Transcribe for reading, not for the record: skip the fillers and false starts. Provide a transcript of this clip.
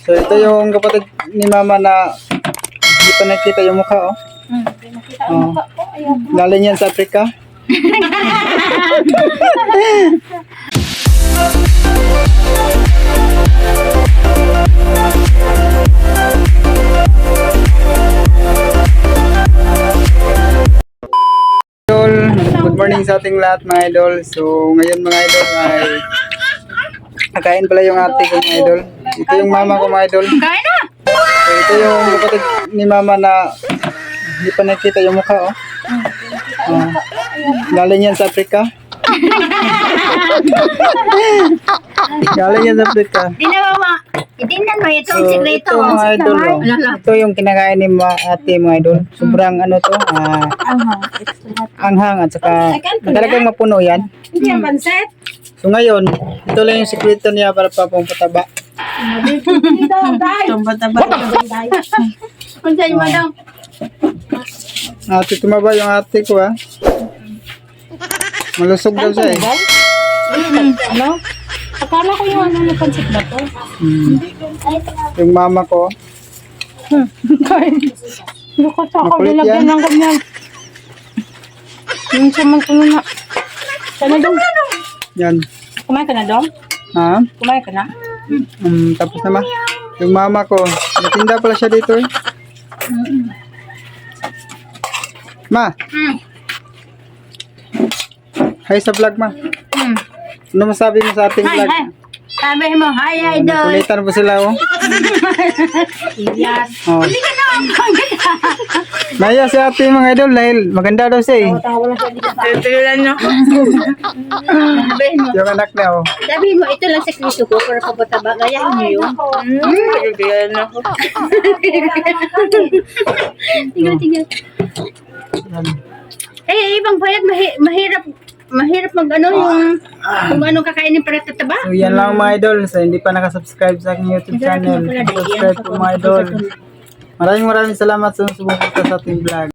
So ito yung kapatid ni Mama na hindi pa nakita yung mukha, oh. Hindi nakita ang mukha ko. Ayaw ko. Galing yan sa Africa. Idol, good morning sa ating lahat mga idol. So ngayon mga idol ay nakain pala yung ate ko mga idol. Ito yung mama ko mga idol. Kain na! So ito yung kapatid ni Mama na hindi pa nakita yung mukha, oh. Galing yan sa Africa. Galing yan sa Africa. Di na mama. Itingnan mo ito ang So, sikreto. ito mga idol, oh. Ito yung kinakain ni ate mga idol. Sobrang ano to, anghang at saka talagang mapuno yan. Hindi ang pansit. So ngayon, ito lang yung sikreto niya para papang-pataba. Kung sa'yo madam. Ate, tumaba yung ate ko, ha. Malusog daw siya, eh. Ano? Akala ko yung ano na pansit ba to? Yung mama ko. Kain. Lukot ako. Makulit Nilagyan yan. ng ganyan. Yung saman ko na. Sana dong. Yan. Kumain ka na dong? Ha? Kumain ka na? Tapos naman. Yung mama ko. Natinda pala siya dito, eh. Ma. Hi sa vlog, ma. Ano masabi mo sa ating Hi, vlog? hi. Sabi mo, hi, idol. Nakulitan po sila, oh. Yes. Oh. Hindi ka na ang Naya si ate mga idol dahil maganda daw siya, eh. Tutulan nyo. Sabihin mo. Yung anak niya, oh. Sabihin mo, ito lang sekreto ko para papataba. Gayahin mo yun. Gayahin ako. Tingnan. Yan. Ibang bayad, mahirap mag ano yung kung anong kakainin para tataba. So yan lang mga idol. So hindi pa nakasubscribe sa aking YouTube channel, subscribe po mga idol. Maraming salamat sa sumuporta sa ating vlog.